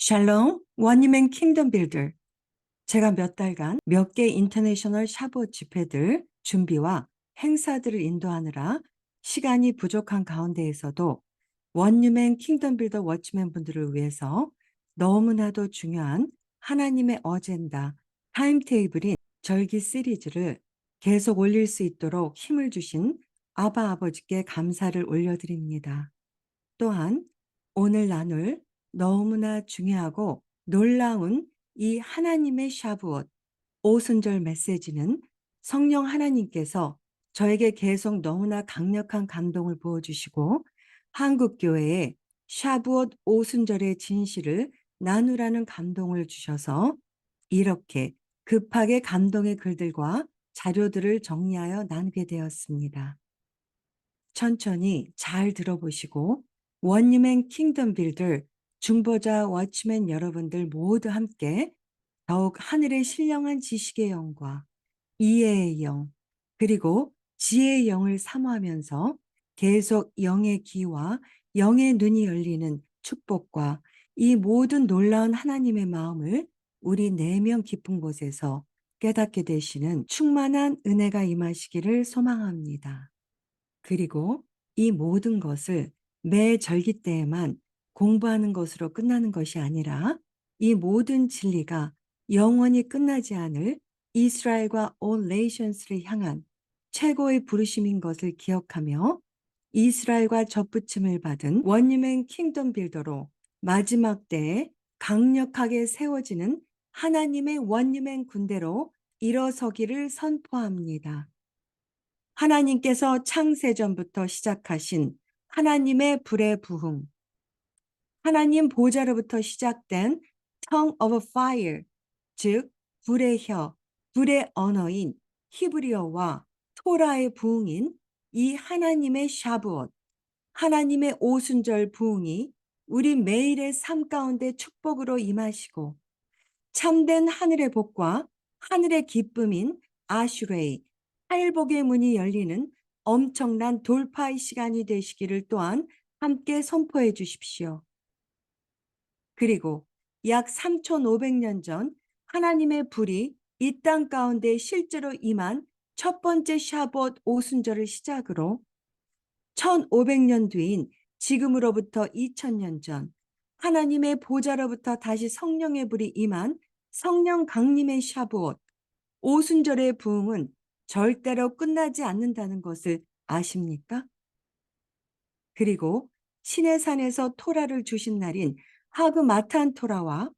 샬롬, 원유맨 킹덤 빌더. 제가 몇 달간 몇 개 인터내셔널 샤봇 집회들 준비와 행사들을 인도하느라 시간이 부족한 가운데에서도 원유맨 킹덤 빌더 워치맨 분들을 위해서 너무나도 중요한 하나님의 어젠다, 타임테이블인 절기 시리즈를 계속 올릴 수 있도록 힘을 주신 아바 아버지께 감사를 올려드립니다. 또한 오늘 나눌 너무나 중요하고 놀라운 이 하나님의 샤브엇 오순절 메시지는 성령 하나님께서 저에게 계속 너무나 강력한 감동을 부어주시고 한국교회에 샤브엇 오순절의 진실을 나누라는 감동을 주셔서 이렇게 급하게 감동의 글들과 자료들을 정리하여 나누게 되었습니다. 천천히 잘 들어보시고 원유맨 킹덤 빌더 중보자 워치맨 여러분들 모두 함께 더욱 하늘의 신령한 지식의 영과 이해의 영 그리고 지혜의 영을 사모하면서 계속 영의 귀와 영의 눈이 열리는 축복과 이 모든 놀라운 하나님의 마음을 우리 내면 깊은 곳에서 깨닫게 되시는 충만한 은혜가 임하시기를 소망합니다. 그리고 이 모든 것을 매 절기 때에만 공부하는 것으로 끝나는 것이 아니라 이 모든 진리가 영원히 끝나지 않을 이스라엘과 all nations를 향한 최고의 부르심인 것을 기억하며 이스라엘과 접붙임을 받은 원유맨 킹덤 빌더로 마지막 때에 강력하게 세워지는 하나님의 원유맨 군대로 일어서기를 선포합니다. 하나님께서 창세전부터 시작하신 하나님의 불의 부흥, 하나님 보좌로부터 시작된 tongue of fire, 즉 불의 혀, 불의 언어인 히브리어와 토라의 부흥인 이 하나님의 샤브엇, 하나님의 오순절 부흥이 우리 매일의 삶 가운데 축복으로 임하시고 참된 하늘의 복과 하늘의 기쁨인 아슈레이, 팔복의 문이 열리는 엄청난 돌파의 시간이 되시기를 또한 함께 선포해 주십시오. 그리고 약 3,500년 전 하나님의 불이 이 땅 가운데 실제로 임한 첫 번째 샤봇 오순절을 시작으로 1,500년 뒤인 지금으로부터 2,000년 전 하나님의 보좌로부터 다시 성령의 불이 임한 성령 강림의 샤브엇 오순절의 부흥은 절대로 끝나지 않는다는 것을 아십니까? 그리고 시내산에서 토라를 주신 날인 하그 마탄 토라와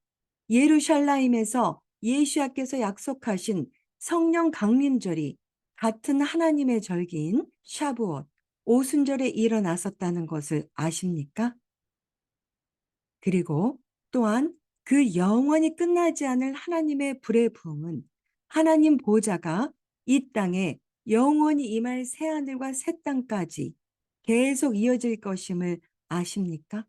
예루살렘에서 예수야께서 약속하신 성령 강림절이 같은 하나님의 절기인 샤브엇 오순절에 일어났었다는 것을 아십니까? 그리고 또한 그 영원히 끝나지 않을 하나님의 불의 부흥은 하나님 보좌가 이 땅에 영원히 임할 새하늘과 새 땅까지 계속 이어질 것임을 아십니까?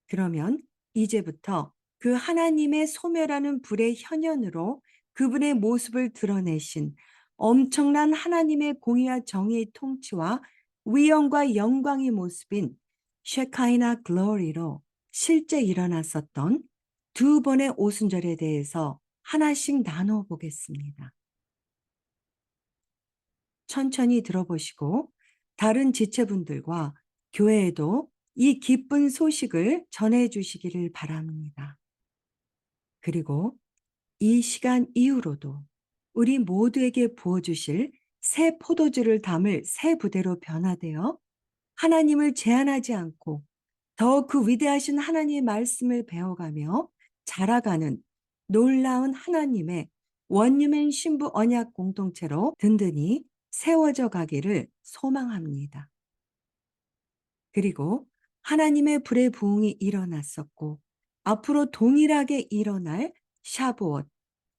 그러면 이제부터 그 하나님의 소멸하는 불의 현현으로 그분의 모습을 드러내신 엄청난 하나님의 공의와 정의의 통치와 위엄과 영광의 모습인 쉐카이나 글로리로 실제 일어났었던 두 번의 오순절에 대해서 하나씩 나눠 보겠습니다. 천천히 들어보시고 다른 지체분들과 교회에도 이 기쁜 소식을 전해 주시기를 바랍니다. 그리고 이 시간 이후로도 우리 모두에게 부어주실 새 포도주를 담을 새 부대로 변화되어 하나님을 제한하지 않고 더 그 위대하신 하나님의 말씀을 배워가며 자라가는 놀라운 하나님의 원유맨 신부 언약 공동체로 든든히 세워져 가기를 소망합니다. 그리고 하나님의 불의 부흥이 일어났었고 앞으로 동일하게 일어날 샤브엇,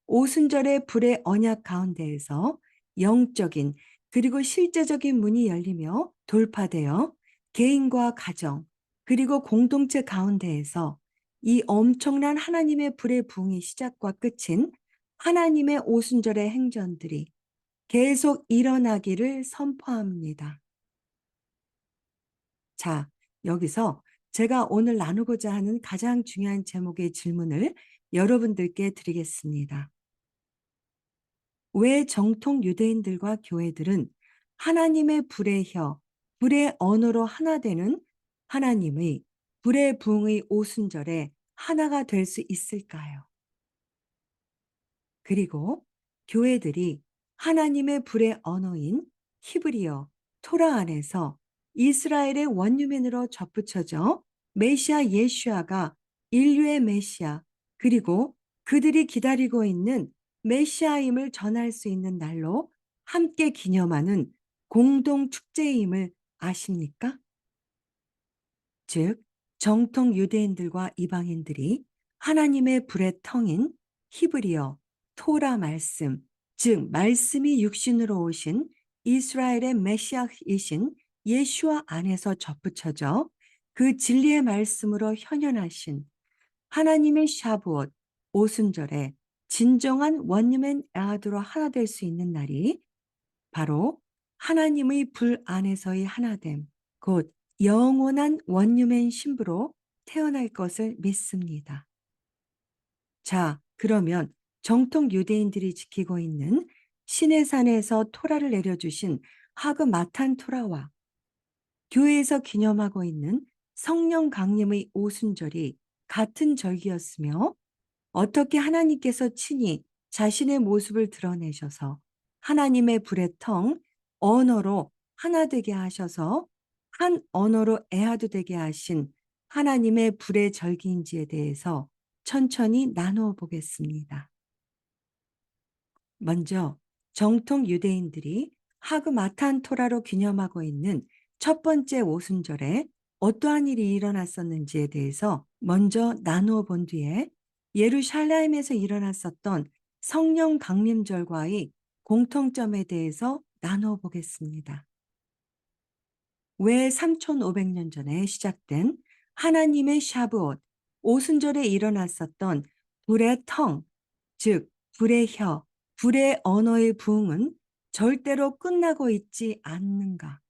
오순절의 불의 언약 가운데에서 영적인 그리고 실제적인 문이 열리며 돌파되어 개인과 가정 그리고 공동체 가운데에서 이 엄청난 하나님의 불의 부흥의 시작과 끝인 하나님의 오순절의 행전들이 계속 일어나기를 선포합니다. 자, 여기서 제가 오늘 나누고자 하는 가장 중요한 제목의 질문을 여러분들께 드리겠습니다. 왜 정통 유대인들과 교회들은 하나님의 불의 혀, 불의 언어로 하나 되는 하나님의 불의 부흥의 오순절에 하나가 될 수 있을까요? 그리고 교회들이 하나님의 불의 언어인 히브리어, 토라 안에서 이스라엘의 원유민으로 접붙여져 메시아 예슈아가 인류의 메시아, 그리고 그들이 기다리고 있는 메시아임을 전할 수 있는 날로 함께 기념하는 공동 축제임을 아십니까? 즉, 정통 유대인들과 이방인들이 하나님의 불의 텅인 히브리어, 토라 말씀, 즉 말씀이 육신으로 오신 이스라엘의 메시아이신 예슈아 안에서 접붙여져 그 진리의 말씀으로 현현하신 하나님의 샤브옷, 오순절에 진정한 원유맨 에하드로 하나 될 수 있는 날이 바로 하나님의 불 안에서의 하나됨, 곧 영원한 원유맨 신부로 태어날 것을 믿습니다. 자, 그러면 정통 유대인들이 지키고 있는 시내산에서 토라를 내려주신 하그 마탄 토라와 교회에서 기념하고 있는 성령 강림의 오순절이 같은 절기였으며 어떻게 하나님께서 친히 자신의 모습을 드러내셔서 하나님의 불의 텅, 언어로 하나 되게 하셔서 한 언어로 애하도 되게 하신 하나님의 불의 절기인지에 대해서 천천히 나누어 보겠습니다. 먼저 정통 유대인들이 하그 마탄 토라로 기념하고 있는 첫 번째 오순절에 어떠한 일이 일어났었는지에 대해서 먼저 나누어 본 뒤에 예루살렘에서 일어났었던 성령 강림절과의 공통점에 대해서 나누어 보겠습니다. 왜 3500년 전에 시작된 하나님의 샤브옷, 오순절에 일어났었던 불의 텅, 즉 불의 혀, 불의 언어의 부흥은 절대로 끝나고 있지 않는가?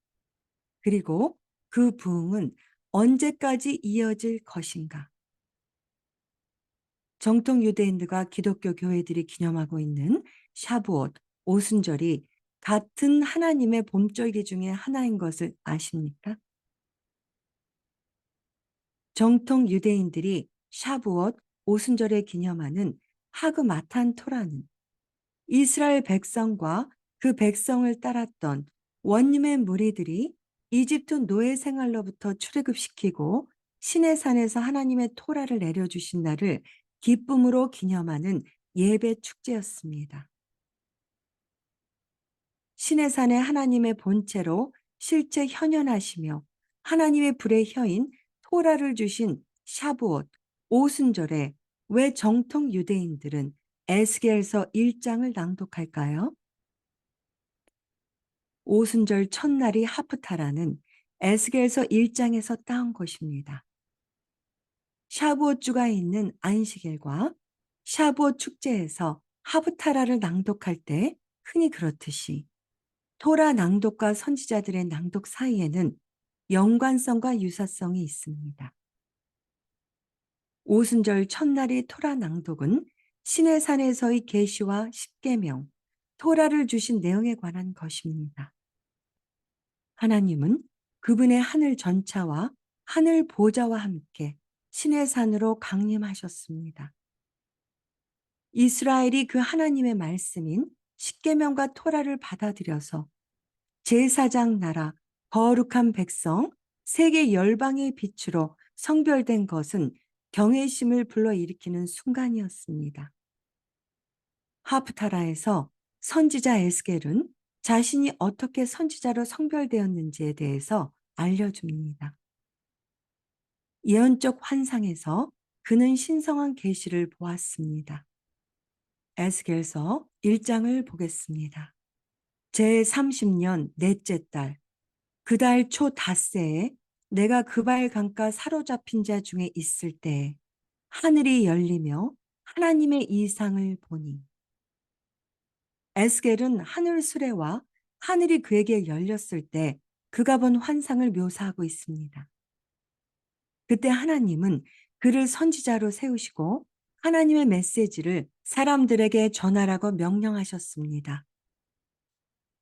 그리고 그 부흥은 언제까지 이어질 것인가? 정통 유대인들과 기독교 교회들이 기념하고 있는 샤브옷, 오순절이 같은 하나님의 봄절기 중에 하나인 것을 아십니까? 정통 유대인들이 샤브옷, 오순절에 기념하는 하그 마탄 토라는 이스라엘 백성과 그 백성을 따랐던 원님의 무리들이 이집트 노예 생활로부터 출애굽시키고 시내산에서 하나님의 토라를 내려주신 날을 기쁨으로 기념하는 예배 축제였습니다. 시내산의 하나님의 본체로 실제 현현하시며 하나님의 불의 혀인 토라를 주신 샤브옷, 오순절에 왜 정통 유대인들은 에스겔서 1장을 낭독할까요? 오순절 첫날이 하프타라는 에스겔서 1장에서 따온 것입니다. 샤브옷 주가 있는 안식일과 샤브옷 축제에서 하프타라를 낭독할 때 흔히 그렇듯이 토라 낭독과 선지자들의 낭독 사이에는 연관성과 유사성이 있습니다. 오순절 첫날의 토라 낭독은 시내산에서의 계시와 십계명, 토라를 주신 내용에 관한 것입니다. 하나님은 그분의 하늘 전차와 하늘 보좌와 함께 시내산으로 강림하셨습니다. 이스라엘이 그 하나님의 말씀인 십계명과 토라를 받아들여서 제사장 나라, 거룩한 백성, 세계 열방의 빛으로 성별된 것은 경외심을 불러일으키는 순간이었습니다. 하프타라에서 선지자 에스겔은 자신이 어떻게 선지자로 성별되었는지에 대해서 알려줍니다. 예언적 환상에서 그는 신성한 계시를 보았습니다. 에스겔서 1장을 보겠습니다. 제30년 넷째 달, 그 달 초 닷새에 내가 그발 강가 사로잡힌 자 중에 있을 때 하늘이 열리며 하나님의 이상을 보니 에스겔은 하늘 수레와 하늘이 그에게 열렸을 때 그가 본 환상을 묘사하고 있습니다. 그때 하나님은 그를 선지자로 세우시고 하나님의 메시지를 사람들에게 전하라고 명령하셨습니다.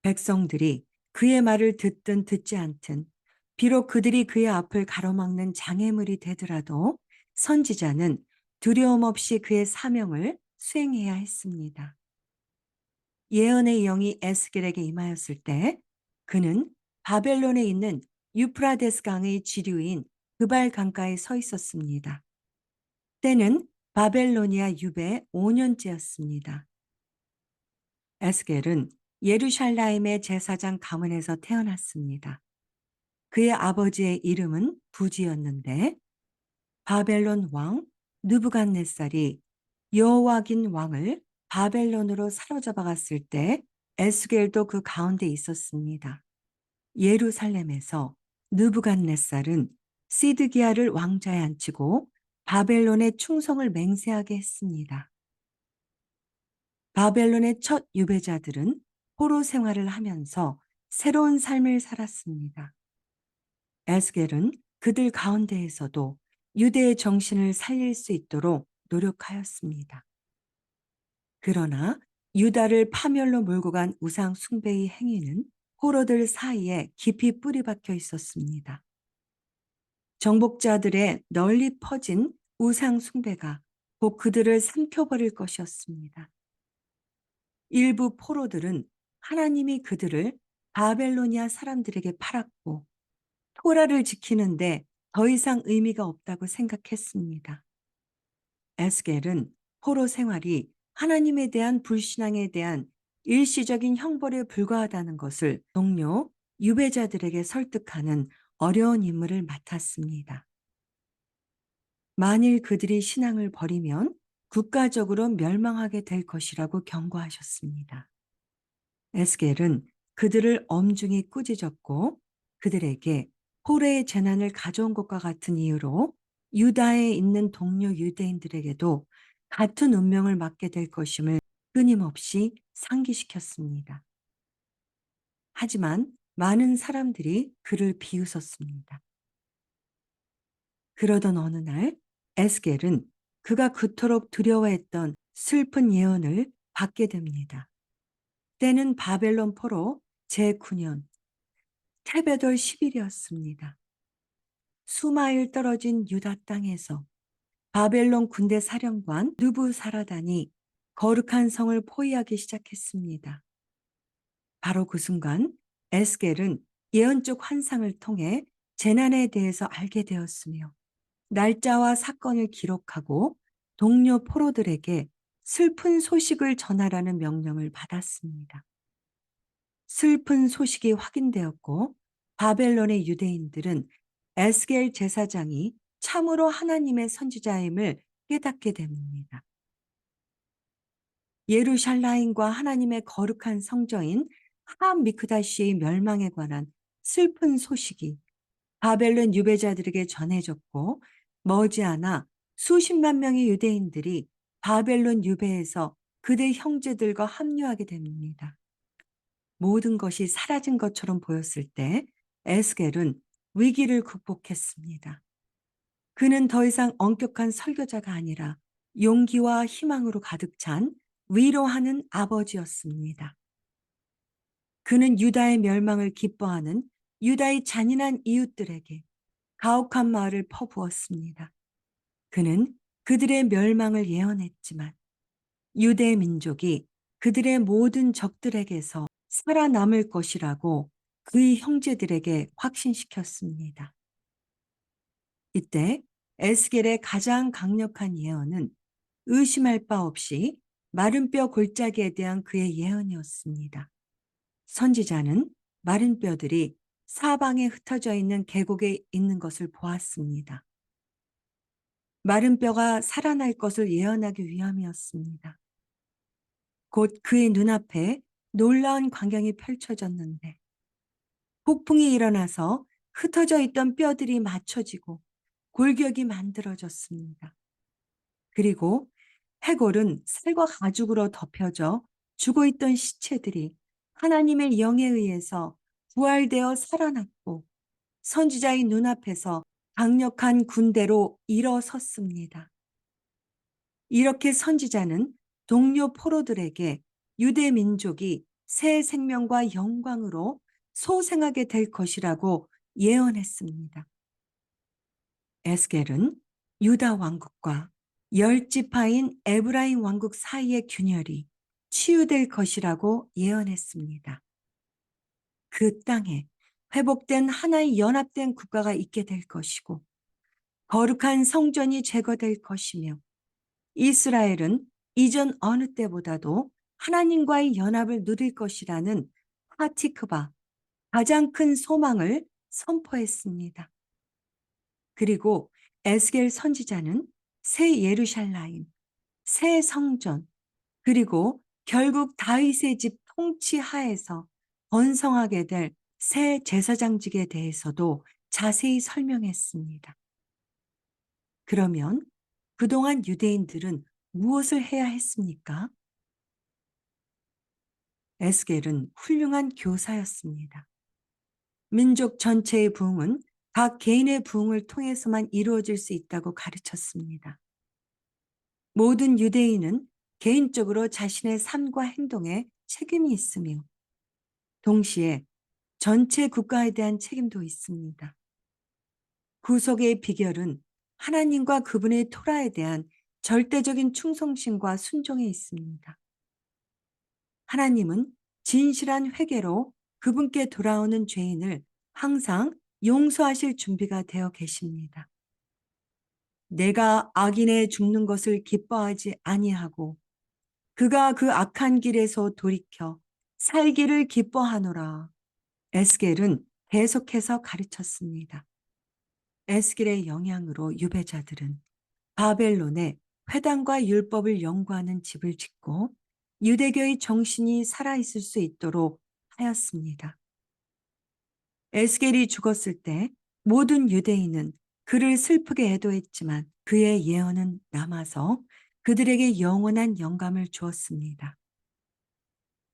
백성들이 그의 말을 듣든 듣지 않든 비록 그들이 그의 앞을 가로막는 장애물이 되더라도 선지자는 두려움 없이 그의 사명을 수행해야 했습니다. 예언의 영이 에스겔에게 임하였을 때 그는 바벨론에 있는 유프라데스 강의 지류인 그발 강가에 서 있었습니다. 때는 바벨로니아 유배 5년째였습니다. 에스겔은 예루살렘의 제사장 가문에서 태어났습니다. 그의 아버지의 이름은 부지였는데 바벨론 왕 느부갓네살이 여호와긴 왕을 바벨론으로 사로잡아 갔을 때 에스겔도 그 가운데 있었습니다. 예루살렘에서 느부갓네살은 시드기야를 왕좌에 앉히고 바벨론의 충성을 맹세하게 했습니다. 바벨론의 첫 유배자들은 포로 생활을 하면서 새로운 삶을 살았습니다. 에스겔은 그들 가운데에서도 유대의 정신을 살릴 수 있도록 노력하였습니다. 그러나 유다를 파멸로 몰고 간 우상 숭배의 행위는 포로들 사이에 깊이 뿌리 박혀 있었습니다. 정복자들의 널리 퍼진 우상 숭배가 곧 그들을 삼켜버릴 것이었습니다. 일부 포로들은 하나님이 그들을 바벨로니아 사람들에게 팔았고 토라를 지키는데 더 이상 의미가 없다고 생각했습니다. 에스겔은 포로 생활이 하나님에 대한 불신앙에 대한 일시적인 형벌에 불과하다는 것을 동료 유배자들에게 설득하는 어려운 임무를 맡았습니다. 만일 그들이 신앙을 버리면 국가적으로 멸망하게 될 것이라고 경고하셨습니다. 에스겔은 그들을 엄중히 꾸짖었고 그들에게 호래의 재난을 가져온 것과 같은 이유로 유다에 있는 동료 유대인들에게도 같은 운명을 맞게 될 것임을 끊임없이 상기시켰습니다. 하지만 많은 사람들이 그를 비웃었습니다. 그러던 어느 날 에스겔은 그가 그토록 두려워했던 슬픈 예언을 받게 됩니다. 때는 바벨론 포로 제9년 테베돌 10일이었습니다. 수마일 떨어진 유다 땅에서 바벨론 군대 사령관 느부사라단이 거룩한 성을 포위하기 시작했습니다. 바로 그 순간 에스겔은 예언적 환상을 통해 재난에 대해서 알게 되었으며 날짜와 사건을 기록하고 동료 포로들에게 슬픈 소식을 전하라는 명령을 받았습니다. 슬픈 소식이 확인되었고 바벨론의 유대인들은 에스겔 제사장이 참으로 하나님의 선지자임을 깨닫게 됩니다. 예루살렘과 하나님의 거룩한 성전인 하암미크다시의 멸망에 관한 슬픈 소식이 바벨론 유배자들에게 전해졌고 머지않아 수십만 명의 유대인들이 바벨론 유배에서 그들 형제들과 합류하게 됩니다. 모든 것이 사라진 것처럼 보였을 때 에스겔은 위기를 극복했습니다. 그는 더 이상 엄격한 설교자가 아니라 용기와 희망으로 가득 찬 위로하는 아버지였습니다. 그는 유다의 멸망을 기뻐하는 유다의 잔인한 이웃들에게 가혹한 말을 퍼부었습니다. 그는 그들의 멸망을 예언했지만 유대 민족이 그들의 모든 적들에게서 살아남을 것이라고 그의 형제들에게 확신시켰습니다. 이때 에스겔의 가장 강력한 예언은 의심할 바 없이 마른 뼈 골짜기에 대한 그의 예언이었습니다. 선지자는 마른 뼈들이 사방에 흩어져 있는 계곡에 있는 것을 보았습니다. 마른 뼈가 살아날 것을 예언하기 위함이었습니다. 곧 그의 눈앞에 놀라운 광경이 펼쳐졌는데 폭풍이 일어나서 흩어져 있던 뼈들이 맞춰지고 골격이 만들어졌습니다. 그리고 해골은 살과 가죽으로 덮여져 죽어있던 시체들이 하나님의 영에 의해서 부활되어 살아났고 선지자의 눈앞에서 강력한 군대로 일어섰습니다. 이렇게 선지자는 동료 포로들에게 유대 민족이 새 생명과 영광으로 소생하게 될 것이라고 예언했습니다. 에스겔은 유다 왕국과 열 지파인 에브라임 왕국 사이의 균열이 치유될 것이라고 예언했습니다. 그 땅에 회복된 하나의 연합된 국가가 있게 될 것이고 거룩한 성전이 제거될 것이며 이스라엘은 이전 어느 때보다도 하나님과의 연합을 누릴 것이라는 하티크바, 가장 큰 소망을 선포했습니다. 그리고 에스겔 선지자는 새 예루살렘, 새 성전, 그리고 결국 다윗의 집 통치 하에서 번성하게 될 새 제사장직에 대해서도 자세히 설명했습니다. 그러면 그동안 유대인들은 무엇을 해야 했습니까? 에스겔은 훌륭한 교사였습니다. 민족 전체의 부흥은 각 개인의 부흥을 통해서만 이루어질 수 있다고 가르쳤습니다. 모든 유대인은 개인적으로 자신의 삶과 행동에 책임이 있으며 동시에 전체 국가에 대한 책임도 있습니다. 구속의 비결은 하나님과 그분의 토라에 대한 절대적인 충성심과 순종에 있습니다. 하나님은 진실한 회개로 그분께 돌아오는 죄인을 항상 용서하실 준비가 되어 계십니다. 내가 악인의 죽는 것을 기뻐하지 아니하고 그가 그 악한 길에서 돌이켜 살기를 기뻐하노라. 에스겔은 계속해서 가르쳤습니다. 에스겔의 영향으로 유배자들은 바벨론에 회당과 율법을 연구하는 집을 짓고 유대교의 정신이 살아있을 수 있도록 하였습니다. 에스겔이 죽었을 때 모든 유대인은 그를 슬프게 애도했지만 그의 예언은 남아서 그들에게 영원한 영감을 주었습니다.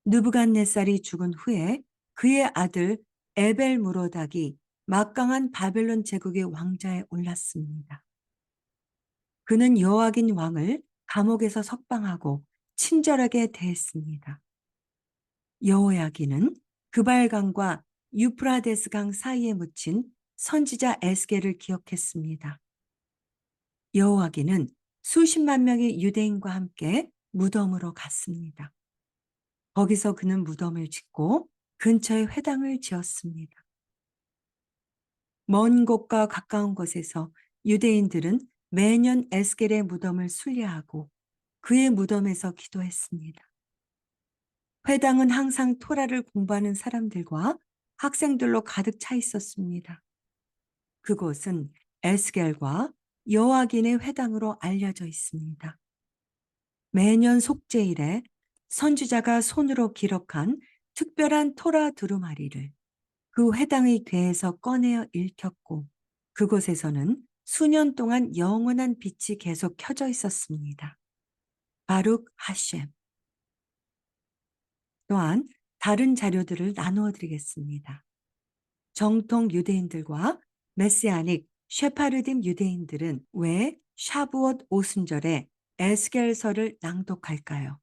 느부갓네살이 죽은 후에 그의 아들 에벨무로닥이 막강한 바벨론 제국의 왕자에 올랐습니다. 그는 여호와긴 왕을 감옥에서 석방하고 친절하게 대했습니다. 여호야긴은 그발강과 유프라데스 강 사이에 묻힌 선지자 에스겔을 기억했습니다. 여호야긴은 수십만 명의 유대인과 함께 무덤으로 갔습니다. 거기서 그는 무덤을 짓고 근처에 회당을 지었습니다. 먼 곳과 가까운 곳에서 유대인들은 매년 에스겔의 무덤을 순례하고 그의 무덤에서 기도했습니다. 회당은 항상 토라를 공부하는 사람들과 학생들로 가득 차 있었습니다. 그곳은 에스겔과 여호와긴의 회당으로 알려져 있습니다. 매년 속죄일에 선지자가 손으로 기록한 특별한 토라 두루마리를 그 회당의 궤에서 꺼내어 읽혔고 그곳에서는 수년 동안 영원한 빛이 계속 켜져 있었습니다. 바룩 하셴. 또한 다른 자료들을 나누어 드리겠습니다. 정통 유대인들과 메시아닉 셰파르딤 유대인들은 왜 샤부엇 오순절에 에스겔서를 낭독할까요?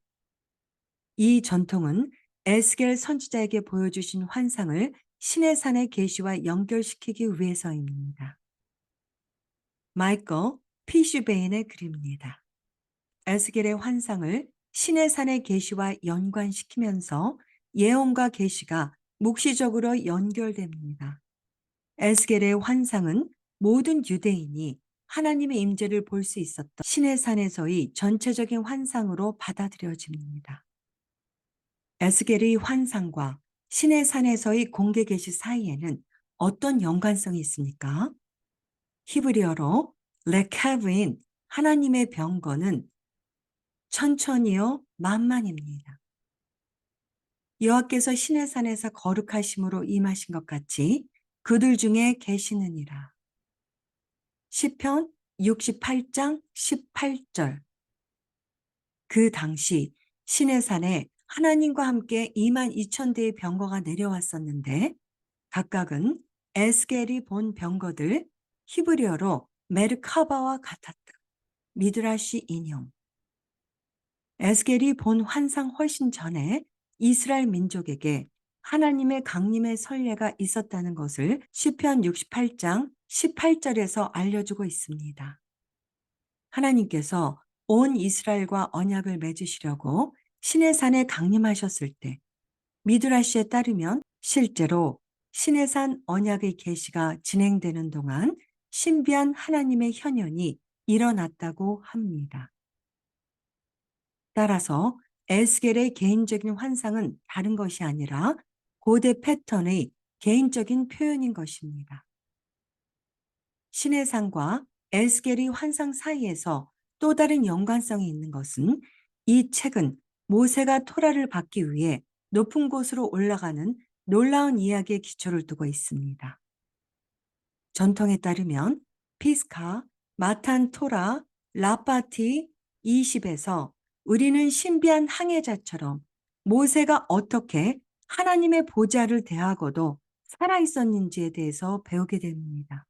이 전통은 에스겔 선지자에게 보여주신 환상을 신의 산의 계시와 연결시키기 위해서입니다. 마이클 피슈베인의 글입니다. 에스겔의 환상을 신의 산의 계시와 연관시키면서 예언과 계시가 묵시적으로 연결됩니다. 에스겔의 환상은 모든 유대인이 하나님의 임재를 볼 수 있었던 신의 산에서의 전체적인 환상으로 받아들여집니다. 에스겔의 환상과 신의 산에서의 공개 계시 사이에는 어떤 연관성이 있습니까? 히브리어로 레카브인 하나님의 병거는 천천히요 만만입니다. 여호와께서 신의 산에서 거룩하심으로 임하신 것 같이 그들 중에 계시느니라. 시편 68장 18절. 그 당시 신의 산에 하나님과 함께 22,000대의 병거가 내려왔었는데 각각은 에스겔이 본 병거들 히브리어로 메르카바와 같았다. 미드라시 인용. 에스겔이 본 환상 훨씬 전에 이스라엘 민족에게 하나님의 강림의 선례가 있었다는 것을 시편 68장 18절에서 알려주고 있습니다. 하나님께서 온 이스라엘과 언약을 맺으시려고 시내산에 강림하셨을 때 미드라시에 따르면 실제로 시내산 언약의 계시가 진행되는 동안 신비한 하나님의 현현이 일어났다고 합니다. 따라서 에스겔의 개인적인 환상은 다른 것이 아니라 고대 패턴의 개인적인 표현인 것입니다. 시내산과 에스겔의 환상 사이에서 또 다른 연관성이 있는 것은 이 책은 모세가 토라를 받기 위해 높은 곳으로 올라가는 놀라운 이야기의 기초를 두고 있습니다. 전통에 따르면 피스카, 마탄 토라, 라파티 20에서 우리는 신비한 항해자처럼 모세가 어떻게 하나님의 보좌를 대하고도 살아있었는지에 대해서 배우게 됩니다.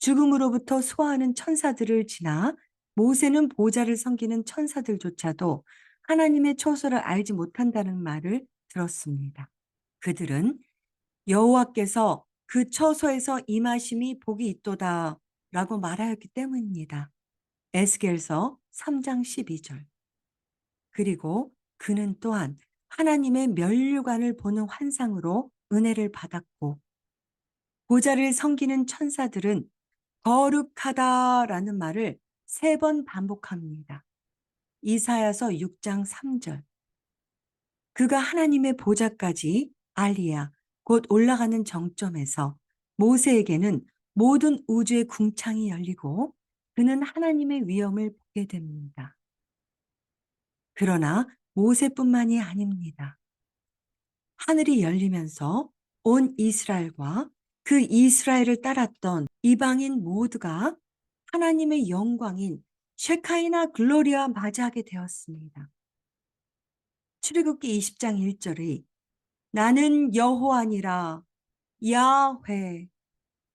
죽음으로부터 소화하는 천사들을 지나 모세는 보좌를 섬기는 천사들조차도 하나님의 처소를 알지 못한다는 말을 들었습니다. 그들은 여호와께서 그 처소에서 임하심이 복이 있도다 라고 말하였기 때문입니다. 에스겔서 3장 12절. 그리고 그는 또한 하나님의 면류관을 보는 환상으로 은혜를 받았고 보좌를 섬기는 천사들은 거룩하다라는 말을 3번 반복합니다. 이사야서 6장 3절. 그가 하나님의 보좌까지 알리야 곧 올라가는 정점에서 모세에게는 모든 우주의 궁창이 열리고 그는 하나님의 위엄을 보게 됩니다. 그러나 모세뿐만이 아닙니다. 하늘이 열리면서 온 이스라엘과 그 이스라엘을 따랐던 이방인 모두가 하나님의 영광인 쉐카이나 글로리와 맞이하게 되었습니다. 출애굽기 20장 1절의 나는 여호와니라 야훼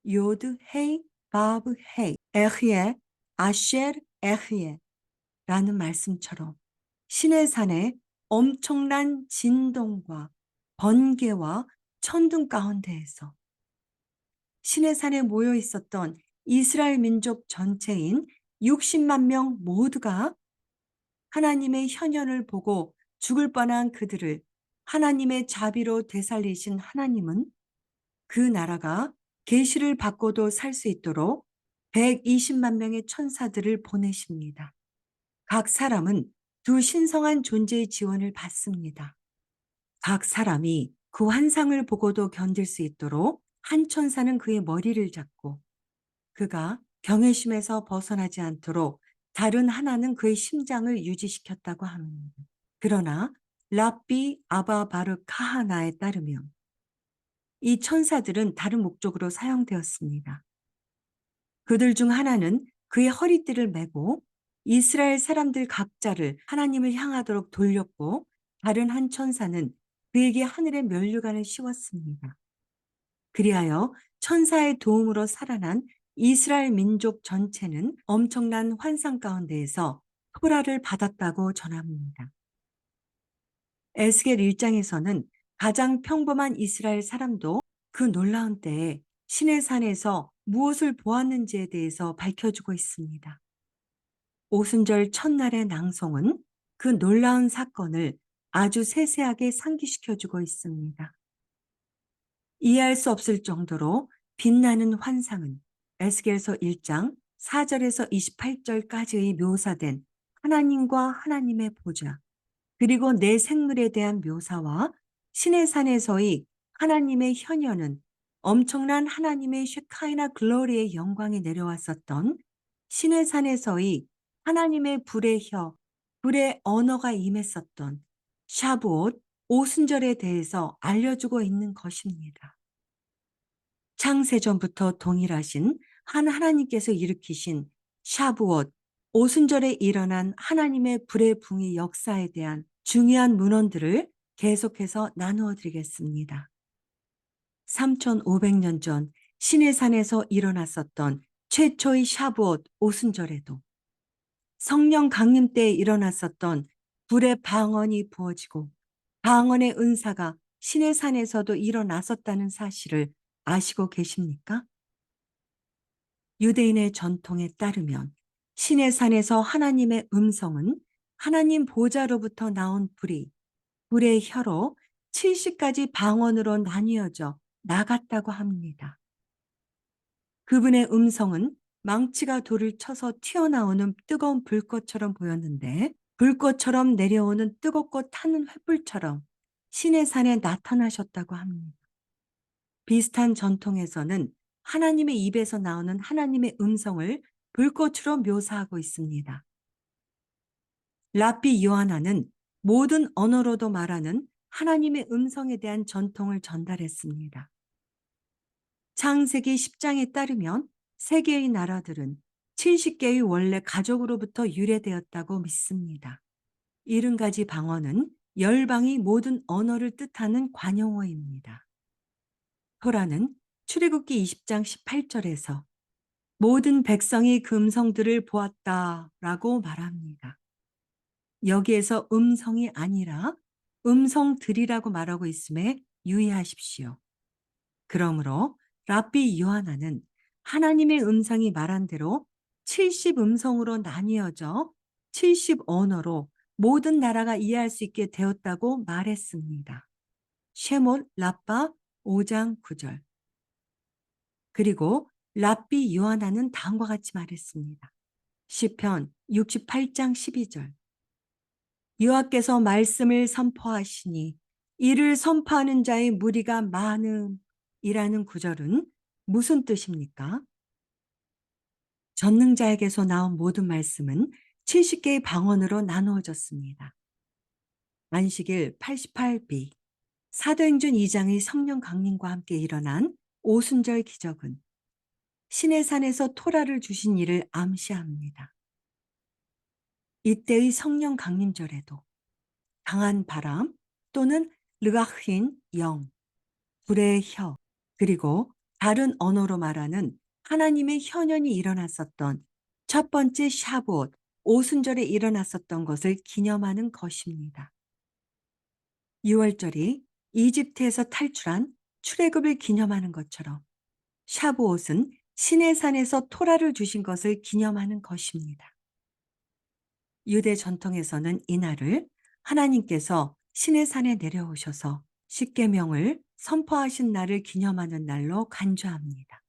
요드 헤이 바브 헤이 에흐예 아쉘 에흐예 라는 말씀처럼 시내산의 엄청난 진동과 번개와 천둥 가운데에서 시내산에 모여 있었던 이스라엘 민족 전체인 60만 명 모두가 하나님의 현현을 보고 죽을 뻔한 그들을 하나님의 자비로 되살리신 하나님은 그 나라가 계시를 받고도 살 수 있도록 120만 명의 천사들을 보내십니다. 각 사람은 두 신성한 존재의 지원을 받습니다. 각 사람이 그 환상을 보고도 견딜 수 있도록 한 천사는 그의 머리를 잡고 그가 경외심에서 벗어나지 않도록 다른 하나는 그의 심장을 유지시켰다고 합니다. 그러나 랍비 아바 바르 카하나에 따르면 이 천사들은 다른 목적으로 사용되었습니다. 그들 중 하나는 그의 허리띠를 메고 이스라엘 사람들 각자를 하나님을 향하도록 돌렸고 다른 한 천사는 그에게 하늘의 면류관을 씌웠습니다. 그리하여 천사의 도움으로 살아난 이스라엘 민족 전체는 엄청난 환상 가운데에서 토라를 받았다고 전합니다. 에스겔 1장에서는 가장 평범한 이스라엘 사람도 그 놀라운 때에 시내산에서 무엇을 보았는지에 대해서 밝혀주고 있습니다. 오순절 첫날의 낭송은 그 놀라운 사건을 아주 세세하게 상기시켜주고 있습니다. 이해할 수 없을 정도로 빛나는 환상은 에스겔서 1장 4절에서 28절까지의 묘사된 하나님과 하나님의 보좌, 그리고 내 생물에 대한 묘사와 시내산에서의 하나님의 현현은 엄청난 하나님의 쉐카이나 글로리의 영광이 내려왔었던 시내산에서의 하나님의 불의 혀, 불의 언어가 임했었던 샤브옷, 오순절에 대해서 알려주고 있는 것입니다. 창세전부터 동일하신 한 하나님께서 일으키신 샤브옷, 오순절에 일어난 하나님의 불의 붕의 역사에 대한 중요한 문헌들을 계속해서 나누어 드리겠습니다. 3500년 전 시내산에서 일어났었던 최초의 샤브옷 오순절에도, 성령 강림 때에 일어났었던 불의 방언이 부어지고 방언의 은사가 시내산에서도 일어났었다는 사실을 아시고 계십니까? 유대인의 전통에 따르면 시내산에서 하나님의 음성은 하나님 보좌로부터 나온 불의 혀로 70가지 방언으로 나뉘어져 나갔다고 합니다. 그분의 음성은 망치가 돌을 쳐서 튀어나오는 뜨거운 불꽃처럼 보였는데, 불꽃처럼 내려오는 뜨겁고 타는 횃불처럼 시내산에 나타나셨다고 합니다. 비슷한 전통에서는 하나님의 입에서 나오는 하나님의 음성을 불꽃으로 묘사하고 있습니다. 랍비 요하나는 모든 언어로도 말하는 하나님의 음성에 대한 전통을 전달했습니다. 창세기 10장에 따르면 세계의 나라들은 70개의 원래 가족으로부터 유래되었다고 믿습니다. 70가지 방언은 열방의 모든 언어를 뜻하는 관용어입니다. 토라는 출애굽기 20장 18절에서 모든 백성이 그 음성들을 보았다라고 말합니다. 여기에서 음성이 아니라 음성들이라고 말하고 있음에 유의하십시오. 그러므로 랍비 요하나는 하나님의 음성이 말한 대로 70 음성으로 나뉘어져 70 언어로 모든 나라가 이해할 수 있게 되었다고 말했습니다. 쉐몰 라빠 5장 9절. 그리고 랍비 요하나는 다음과 같이 말했습니다. 시편 68장 12절. 여호와께서 말씀을 선포하시니 이를 선포하는 자의 무리가 많음이라는 구절은 무슨 뜻입니까? 전능자에게서 나온 모든 말씀은 70개의 방언으로 나누어졌습니다. 안식일 88b, 사도행전 2장의 성령 강림과 함께 일어난 오순절 기적은 시내산에서 토라를 주신 이를 암시합니다. 이때의 성령 강림절에도 강한 바람 또는 르가힌 영, 불의 혀, 그리고 다른 언어로 말하는 하나님의 현현이 일어났었던 첫 번째 샤브옷, 오순절에 일어났었던 것을 기념하는 것입니다. 6월절이 이집트에서 탈출한 출애굽을 기념하는 것처럼 샤브옷은 시내산에서 토라를 주신 것을 기념하는 것입니다. 유대 전통에서는 이날을 하나님께서 시내산에 내려오셔서 십계명을 선포하신 날을 기념하는 날로 간주합니다.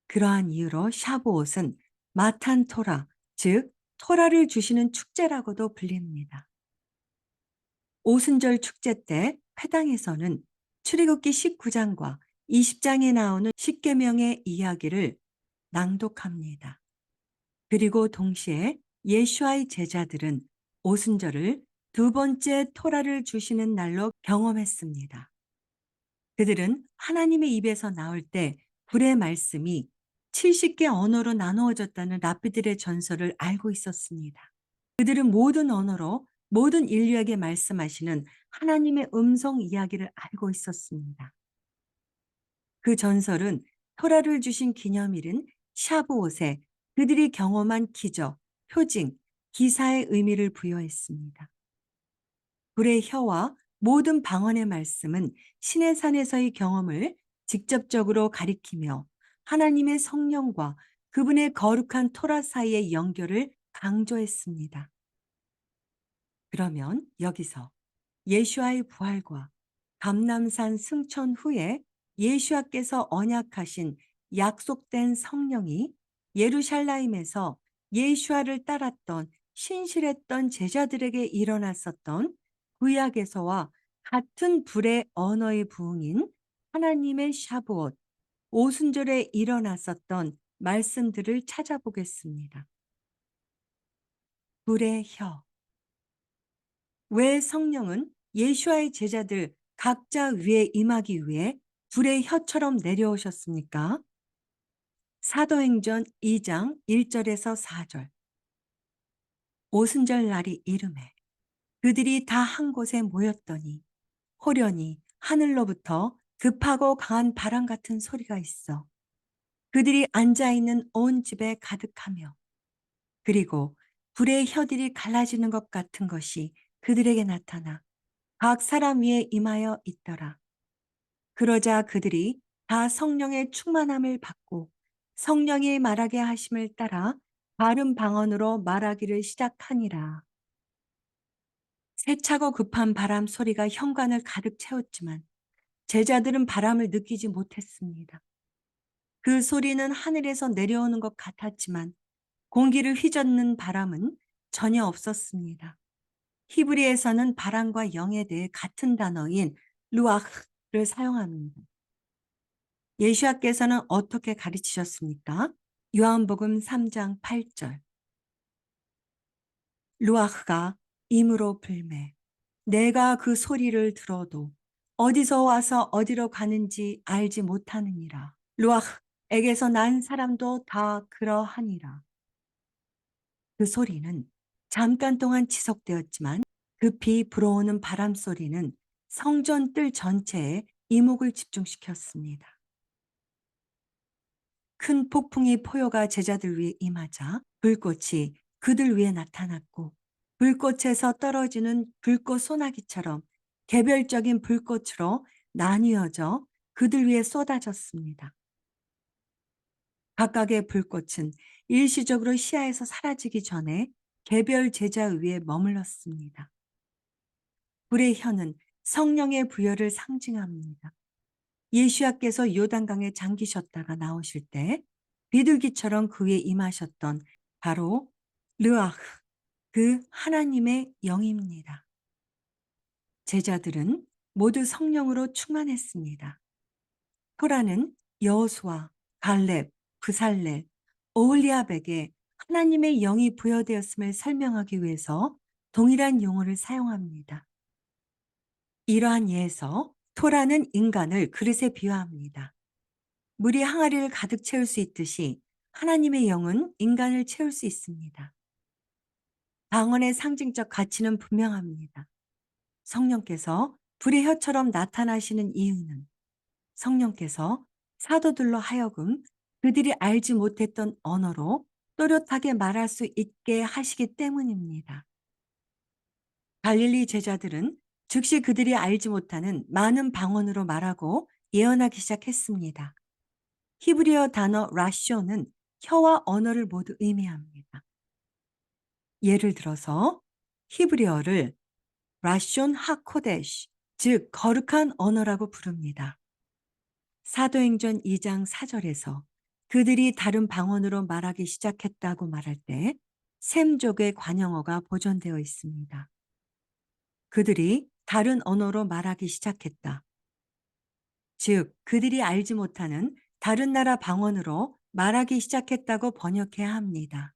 그러한 이유로 샤브옷은 마탄 토라, 즉 토라를 주시는 축제라고도 불립니다. 오순절 축제 때 회당에서는 출애굽기 19장과 20장에 나오는 십계명의 이야기를 낭독합니다. 그리고 동시에 예수와의 제자들은 오순절을 두 번째 토라를 주시는 날로 경험했습니다. 그들은 하나님의 입에서 나올 때 불의 말씀이 70개 언어로 나누어졌다는 랍비들의 전설을 알고 있었습니다. 그들은 모든 언어로 모든 인류에게 말씀하시는 하나님의 음성 이야기를 알고 있었습니다. 그 전설은 토라를 주신 기념일인 샤브옷에 그들이 경험한 기적, 표징, 기사의 의미를 부여했습니다. 불의 혀와 모든 방언의 말씀은 시내산에서의 경험을 직접적으로 가리키며 하나님의 성령과 그분의 거룩한 토라 사이의 연결을 강조했습니다. 그러면 여기서 예수와의 부활과 감람산 승천 후에 예수와께서 언약하신 약속된 성령이 예루살렘에서 예수와를 따랐던 신실했던 제자들에게 일어났었던 구약에서와 같은 불의 언어의 부흥인 하나님의 샤브옷, 오순절에 일어났었던 말씀들을 찾아보겠습니다. 불의 혀. 왜 성령은 예수와의 제자들 각자 위에 임하기 위해 불의 혀처럼 내려오셨습니까? 사도행전 2장 1절에서 4절. 오순절 날이 이르매 그들이 다 한 곳에 모였더니 호련히 하늘로부터 급하고 강한 바람 같은 소리가 있어 그들이 앉아 있는 온 집에 가득하며 그리고 불의 혀들이 갈라지는 것 같은 것이 그들에게 나타나 각 사람 위에 임하여 있더라. 그러자 그들이 다 성령의 충만함을 받고 성령이 말하게 하심을 따라 다른 방언으로 말하기를 시작하니라. 세차고 급한 바람 소리가 현관을 가득 채웠지만 제자들은 바람을 느끼지 못했습니다. 그 소리는 하늘에서 내려오는 것 같았지만 공기를 휘젓는 바람은 전혀 없었습니다. 히브리에서는 바람과 영에 대해 같은 단어인 루아흐를 사용합니다. 예수님께서는 어떻게 가르치셨습니까? 요한복음 3장 8절. 루아흐가 임으로 불매. 내가 그 소리를 들어도 어디서 와서 어디로 가는지 알지 못하느니라. 루아흐에게서 난 사람도 다 그러하니라. 그 소리는 잠깐 동안 지속되었지만 급히 불어오는 바람 소리는 성전 뜰 전체에 이목을 집중시켰습니다. 큰 폭풍이 포효가 제자들 위에 임하자 불꽃이 그들 위에 나타났고 불꽃에서 떨어지는 불꽃 소나기처럼 개별적인 불꽃으로 나뉘어져 그들 위에 쏟아졌습니다. 각각의 불꽃은 일시적으로 시야에서 사라지기 전에 개별 제자 위에 머물렀습니다. 불의 혀는 성령의 부여를 상징합니다. 예수야께서 요단강에 잠기셨다가 나오실 때 비둘기처럼 그 위에 임하셨던 바로 르아흐, 그 하나님의 영입니다. 제자들은 모두 성령으로 충만했습니다. 토라는 여호수아, 갈렙, 브살렐, 오홀리압에게 하나님의 영이 부여되었음을 설명하기 위해서 동일한 용어를 사용합니다. 이러한 예에서 토라는 인간을 그릇에 비유합니다. 물이 항아리를 가득 채울 수 있듯이 하나님의 영은 인간을 채울 수 있습니다. 방언의 상징적 가치는 분명합니다. 성령께서 불의 혀처럼 나타나시는 이유는 성령께서 사도들로 하여금 그들이 알지 못했던 언어로 또렷하게 말할 수 있게 하시기 때문입니다. 갈릴리 제자들은 즉시 그들이 알지 못하는 많은 방언으로 말하고 예언하기 시작했습니다. 히브리어 단어 라쇼는 혀와 언어를 모두 의미합니다. 예를 들어서 히브리어를 라숀 하코데시, 즉 거룩한 언어라고 부릅니다. 사도행전 2장 4절에서 그들이 다른 방언으로 말하기 시작했다고 말할 때 셈족의 관용어가 보존되어 있습니다. 그들이 다른 언어로 말하기 시작했다. 즉 그들이 알지 못하는 다른 나라 방언으로 말하기 시작했다고 번역해야 합니다.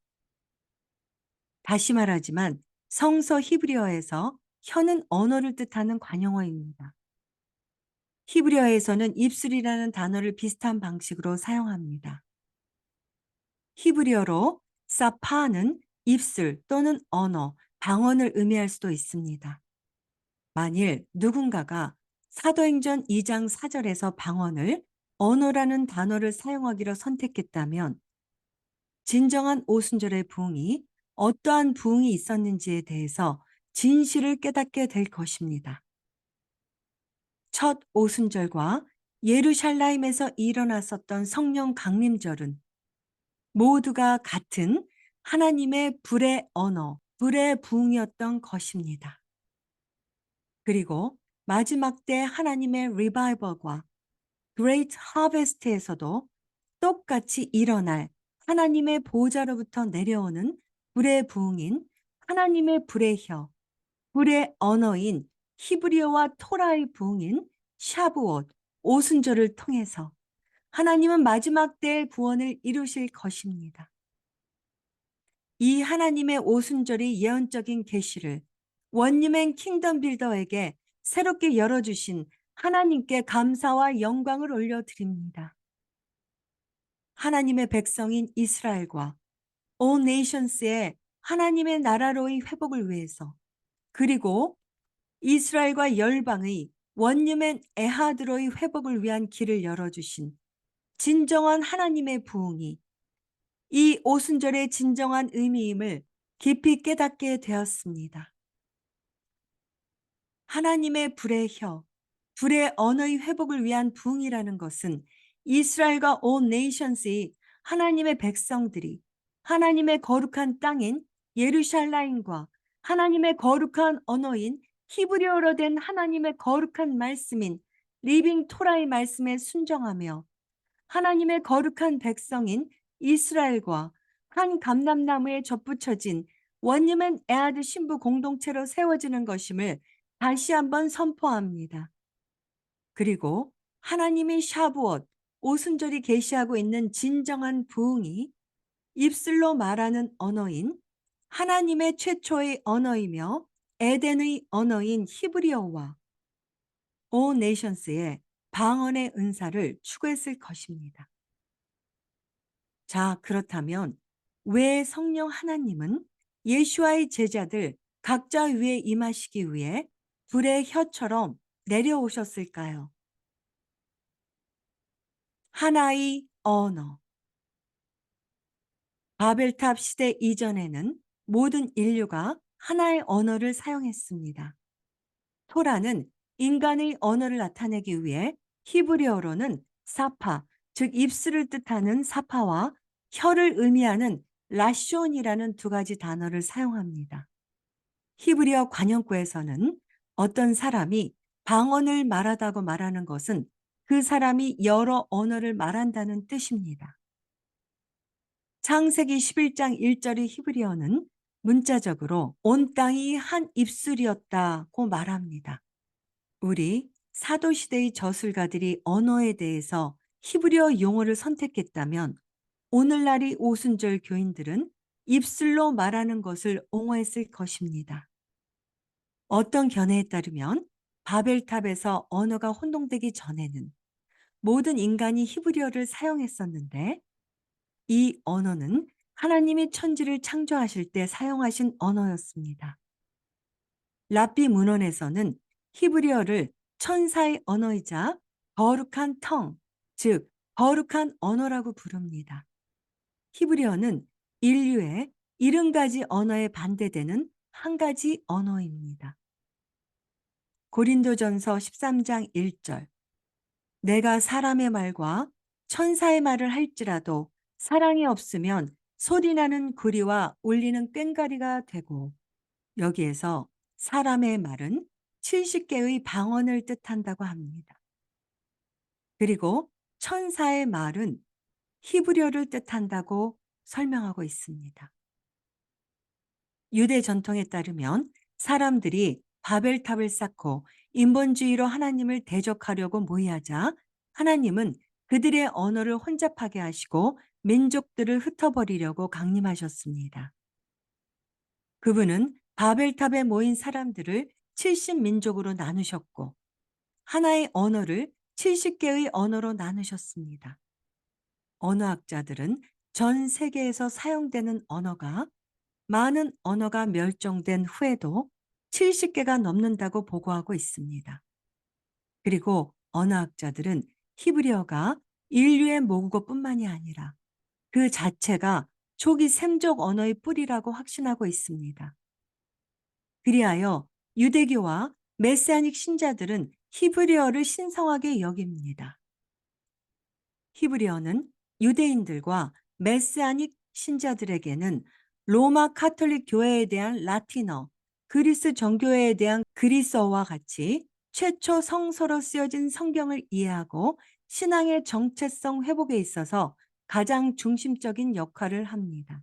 다시 말하지만 성서 히브리어에서 혀는 언어를 뜻하는 관용어입니다. 히브리어에서는 입술이라는 단어를 비슷한 방식으로 사용합니다. 히브리어로 사파는 입술 또는 언어, 방언을 의미할 수도 있습니다. 만일 누군가가 사도행전 2장 4절에서 방언을 언어라는 단어를 사용하기로 선택했다면 진정한 오순절의 부흥이 어떠한 부흥이 있었는지에 대해서 진실을 깨닫게 될 것입니다. 첫 오순절과 예루살렘에서 일어났었던 성령 강림절은 모두가 같은 하나님의 불의 언어, 불의 부흥이었던 것입니다. 그리고 마지막 때 하나님의 리바이벌과 Great Harvest에서도 똑같이 일어날 하나님의 보호자로부터 내려오는 불의 부흥인 하나님의 불의 혀, 불의 언어인 히브리어와 토라의 부흥인 샤브옷, 오순절을 통해서 하나님은 마지막 때의 구원을 이루실 것입니다. 이 하나님의 오순절이 예언적인 계시를 원리맨 킹덤 빌더에게 새롭게 열어주신 하나님께 감사와 영광을 올려드립니다. 하나님의 백성인 이스라엘과 all nations의 하나님의 나라로의 회복을 위해서 그리고 이스라엘과 열방의 원유맨 에하드로의 회복을 위한 길을 열어주신 진정한 하나님의 부흥이 이 오순절의 진정한 의미임을 깊이 깨닫게 되었습니다. 하나님의 불의 혀, 불의 언어의 회복을 위한 부흥이라는 것은 이스라엘과 온 네이션스의 하나님의 백성들이 하나님의 거룩한 땅인 예루살렘과 하나님의 거룩한 언어인 히브리어로 된 하나님의 거룩한 말씀인 리빙 토라의 말씀에 순종하며 하나님의 거룩한 백성인 이스라엘과 한 감람나무에 접붙여진 원유맨 에아드 신부 공동체로 세워지는 것임을 다시 한번 선포합니다. 그리고 하나님이 샤부엇, 오순절이 계시하고 있는 진정한 부흥이 입술로 말하는 언어인 하나님의 최초의 언어이며 에덴의 언어인 히브리어와 온 네이션스의 방언의 은사를 추구했을 것입니다. 자, 그렇다면 왜 성령 하나님은 예수와의 제자들 각자 위에 임하시기 위해 불의 혀처럼 내려오셨을까요? 하나의 언어. 바벨탑 시대 이전에는 모든 인류가 하나의 언어를 사용했습니다. 토라는 인간의 언어를 나타내기 위해 히브리어로는 사파, 즉 입술을 뜻하는 사파와 혀를 의미하는 라숀이라는 두 가지 단어를 사용합니다. 히브리어 관용구에서는 어떤 사람이 방언을 말하다고 말하는 것은 그 사람이 여러 언어를 말한다는 뜻입니다. 창세기 11장 1절의 히브리어는 문자적으로 온 땅이 한 입술이었다고 말합니다. 우리 사도시대의 저술가들이 언어에 대해서 히브리어 용어를 선택했다면 오늘날의 오순절 교인들은 입술로 말하는 것을 옹호했을 것입니다. 어떤 견해에 따르면 바벨탑에서 언어가 혼동되기 전에는 모든 인간이 히브리어를 사용했었는데 이 언어는 하나님이 천지를 창조하실 때 사용하신 언어였습니다. 랍비 문헌에서는 히브리어를 천사의 언어이자 거룩한 텅, 즉 거룩한 언어라고 부릅니다. 히브리어는 인류의 70가지 언어에 반대되는 한 가지 언어입니다. 고린도전서 13장 1절 내가 사람의 말과 천사의 말을 할지라도 사랑이 없으면 소리나는 구리와 울리는 꽹과리가 되고 여기에서 사람의 말은 70개의 방언을 뜻한다고 합니다. 그리고 천사의 말은 히브리어를 뜻한다고 설명하고 있습니다. 유대 전통에 따르면 사람들이 바벨탑을 쌓고 인본주의로 하나님을 대적하려고 모의하자 하나님은 그들의 언어를 혼잡하게 하시고 민족들을 흩어버리려고 강림하셨습니다. 그분은 바벨탑에 모인 사람들을 70민족으로 나누셨고 하나의 언어를 70개의 언어로 나누셨습니다. 언어학자들은 전 세계에서 사용되는 언어가 많은 언어가 멸종된 후에도 70개가 넘는다고 보고하고 있습니다. 그리고 언어학자들은 히브리어가 인류의 모국어뿐만이 아니라 그 자체가 초기 셈족 언어의 뿌리라고 확신하고 있습니다. 그리하여 유대교와 메시아닉 신자들은 히브리어를 신성하게 여깁니다. 히브리어는 유대인들과 메시아닉 신자들에게는 로마 카톨릭 교회에 대한 라틴어, 그리스 정교회에 대한 그리스어와 같이 최초 성서로 쓰여진 성경을 이해하고 신앙의 정체성 회복에 있어서 가장 중심적인 역할을 합니다.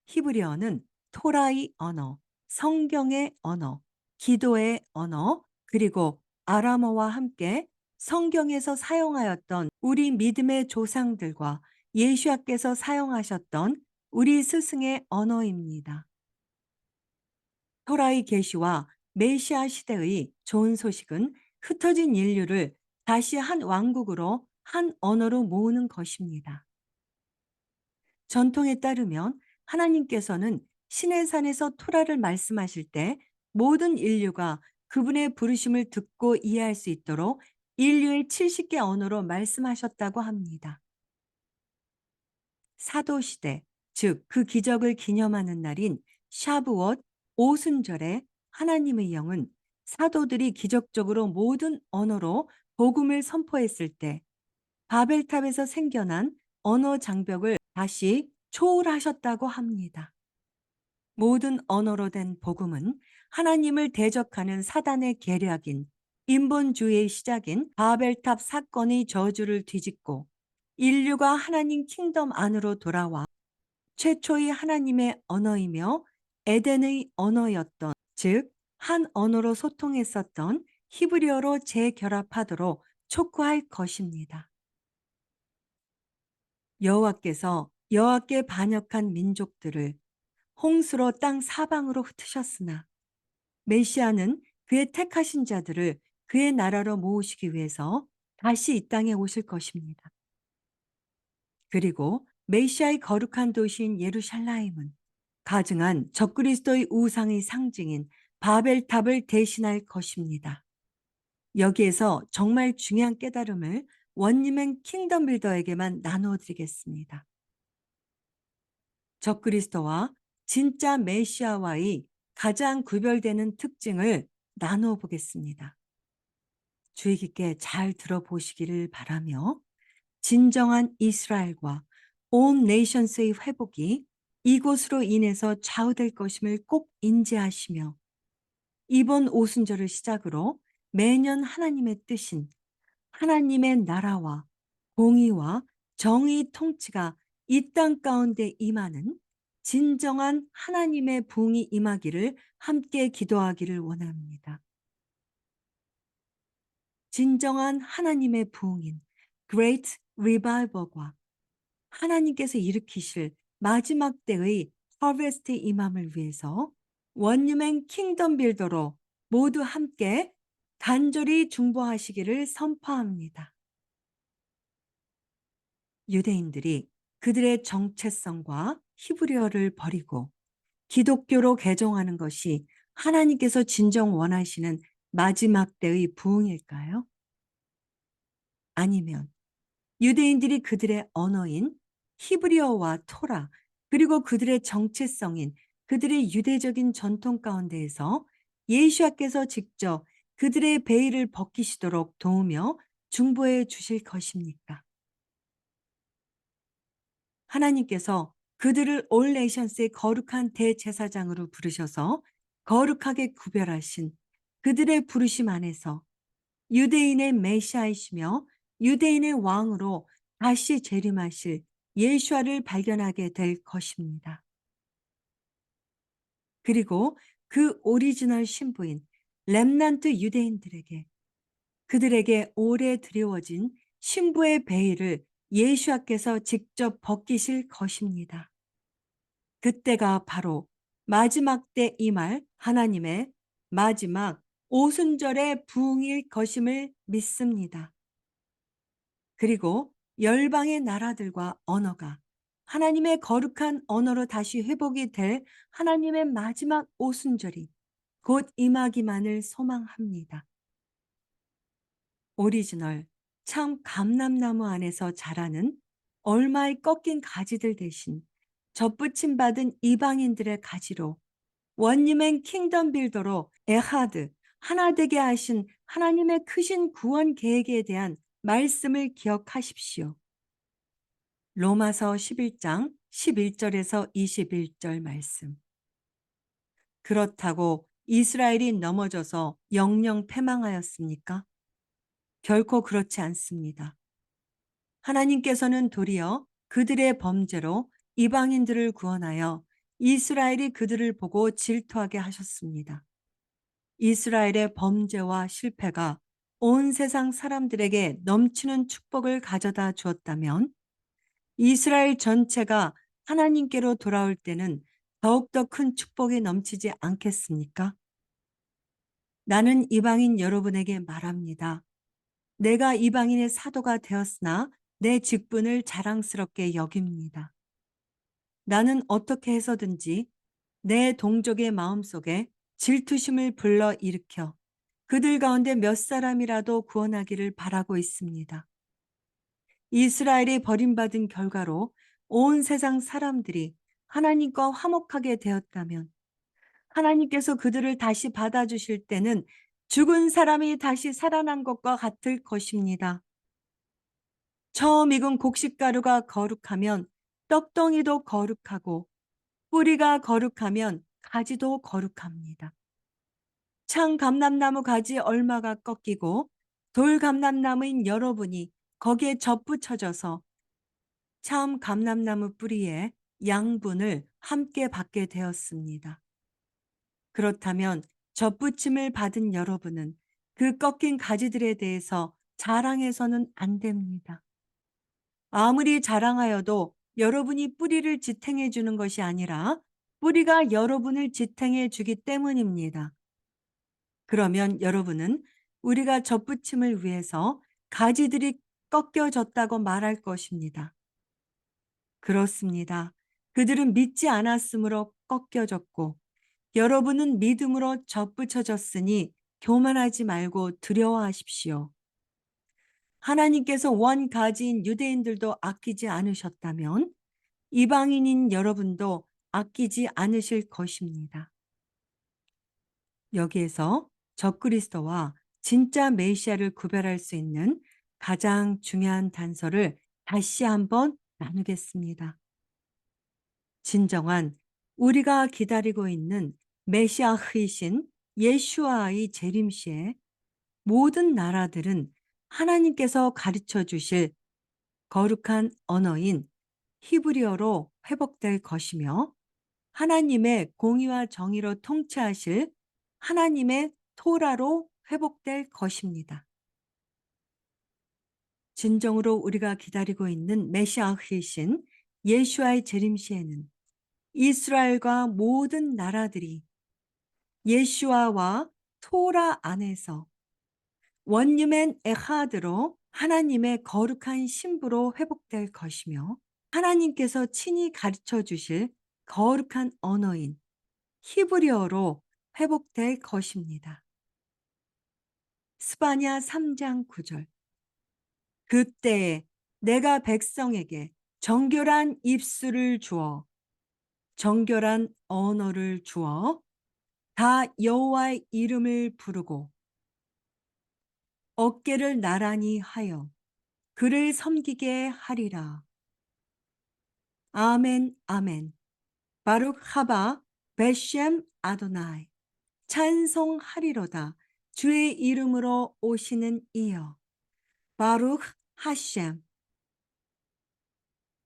히브리어는 토라의 언어, 성경의 언어, 기도의 언어, 그리고 아람어와 함께 성경에서 사용하였던 우리 믿음의 조상들과 예수님께서 사용하셨던 우리 스승의 언어입니다. 토라의 계시와 메시아 시대의 좋은 소식은 흩어진 인류를 다시 한 왕국으로 한 언어로 모으는 것입니다. 전통에 따르면 하나님께서는 시내산에서 토라를 말씀하실 때 모든 인류가 그분의 부르심을 듣고 이해할 수 있도록 인류의 70개 언어로 말씀하셨다고 합니다. 사도시대, 즉 그 기적을 기념하는 날인 샤브엇 오순절에 하나님의 영은 사도들이 기적적으로 모든 언어로 복음을 선포했을 때 바벨탑에서 생겨난 언어 장벽을 다시 초월하셨다고 합니다. 모든 언어로 된 복음은 하나님을 대적하는 사단의 계략인 인본주의의 시작인 바벨탑 사건의 저주를 뒤집고 인류가 하나님 킹덤 안으로 돌아와 최초의 하나님의 언어이며 에덴의 언어였던, 즉 한 언어로 소통했었던 히브리어로 재결합하도록 촉구할 것입니다. 여호와께서 여호와께 반역한 민족들을 홍수로 땅 사방으로 흩으셨으나 메시아는 그의 택하신 자들을 그의 나라로 모으시기 위해서 다시 이 땅에 오실 것입니다. 그리고 메시아의 거룩한 도시인 예루살렘은 가증한 적그리스도의 우상의 상징인 바벨탑을 대신할 것입니다. 여기에서 정말 중요한 깨달음을 원리맨 킹덤 빌더에게만 나누어 드리겠습니다. 적그리스도와 진짜 메시아와의 가장 구별되는 특징을 나누어 보겠습니다. 주의 깊게 잘 들어보시기를 바라며 진정한 이스라엘과 온 네이션스의 회복이 이곳으로 인해서 좌우될 것임을 꼭 인지하시며 이번 오순절을 시작으로 매년 하나님의 뜻인 하나님의 나라와 공의와 정의 통치가 이 땅 가운데 임하는 진정한 하나님의 부흥이 임하기를 함께 기도하기를 원합니다. 진정한 하나님의 부흥인 Great Revival과 하나님께서 일으키실 마지막 때의 하베스트 임함을 위해서 원유맨 킹덤 빌더로 모두 함께 간절히 중보하시기를 선포합니다. 유대인들이 그들의 정체성과 히브리어를 버리고 기독교로 개종하는 것이 하나님께서 진정 원하시는 마지막 때의 부흥일까요? 아니면 유대인들이 그들의 언어인 히브리어와 토라 그리고 그들의 정체성인 그들의 유대적인 전통 가운데에서 예수께서 직접 그들의 베일을 벗기시도록 도우며 중보해 주실 것입니까? 하나님께서 그들을 올 네이션스의 거룩한 대제사장으로 부르셔서 거룩하게 구별하신 그들의 부르심 안에서 유대인의 메시아이시며 유대인의 왕으로 다시 재림하실 예수아를 발견하게 될 것입니다. 그리고 그 오리지널 신부인 렘넌트 유대인들에게 그들에게 오래 드리워진 신부의 베일을 예수아께서 직접 벗기실 것입니다. 그때가 바로 마지막 때 임할 하나님의 마지막 오순절의 부흥일 것임을 믿습니다. 그리고 열방의 나라들과 언어가 하나님의 거룩한 언어로 다시 회복이 될 하나님의 마지막 오순절이 곧 임하기만을 소망합니다. 오리지널 참 감람나무 안에서 자라는 얼마의 꺾인 가지들 대신 접붙임 받은 이방인들의 가지로 원님의 킹덤 빌더로 에하드 하나 되게 하신 하나님의 크신 구원 계획에 대한 말씀을 기억하십시오. 로마서 11장 11절에서 21절 말씀. 그렇다고 이스라엘이 넘어져서 영영 패망하였습니까? 결코 그렇지 않습니다. 하나님께서는 도리어 그들의 범죄로 이방인들을 구원하여 이스라엘이 그들을 보고 질투하게 하셨습니다. 이스라엘의 범죄와 실패가 온 세상 사람들에게 넘치는 축복을 가져다 주었다면 이스라엘 전체가 하나님께로 돌아올 때는 더욱더 큰 축복이 넘치지 않겠습니까? 나는 이방인 여러분에게 말합니다. 내가 이방인의 사도가 되었으나 내 직분을 자랑스럽게 여깁니다. 나는 어떻게 해서든지 내 동족의 마음속에 질투심을 불러 일으켜 그들 가운데 몇 사람이라도 구원하기를 바라고 있습니다. 이스라엘이 버림받은 결과로 온 세상 사람들이 하나님과 화목하게 되었다면 하나님께서 그들을 다시 받아주실 때는 죽은 사람이 다시 살아난 것과 같을 것입니다. 처음 익은 곡식가루가 거룩하면 떡덩이도 거룩하고 뿌리가 거룩하면 가지도 거룩합니다. 창 감람나무 가지 얼마가 꺾이고 돌 감람나무인 여러분이 거기에 접붙여져서 참 감람나무 뿌리에 양분을 함께 받게 되었습니다. 그렇다면 접붙임을 받은 여러분은 그 꺾인 가지들에 대해서 자랑해서는 안 됩니다. 아무리 자랑하여도 여러분이 뿌리를 지탱해 주는 것이 아니라 뿌리가 여러분을 지탱해 주기 때문입니다. 그러면 여러분은 우리가 접붙임을 위해서 가지들이 꺾여졌다고 말할 것입니다. 그렇습니다. 그들은 믿지 않았으므로 꺾여졌고 여러분은 믿음으로 접붙여졌으니 교만하지 말고 두려워하십시오. 하나님께서 원 가지인 유대인들도 아끼지 않으셨다면 이방인인 여러분도 아끼지 않으실 것입니다. 여기에서 적그리스도와 진짜 메시아를 구별할 수 있는 가장 중요한 단서를 다시 한번 나누겠습니다. 진정한 우리가 기다리고 있는 메시아이신 예슈아의 재림시에 모든 나라들은 하나님께서 가르쳐 주실 거룩한 언어인 히브리어로 회복될 것이며 하나님의 공의와 정의로 통치하실 하나님의 토라로 회복될 것입니다. 진정으로 우리가 기다리고 있는 메시아이신 예수와의 재림시에는 이스라엘과 모든 나라들이 예수아와 토라 안에서 원유멘 에하드로 하나님의 거룩한 신부로 회복될 것이며 하나님께서 친히 가르쳐 주실 거룩한 언어인 히브리어로 회복될 것입니다. 스바냐 3장 9절. 그때에 내가 백성에게 정결한 입술을 주어 정결한 언어를 주어 다 여호와의 이름을 부르고 어깨를 나란히 하여 그를 섬기게 하리라. 아멘, 아멘. 바룩 하바 베셴 아도나이. 찬송하리로다. 주의 이름으로 오시는 이여. 바룩 하셴.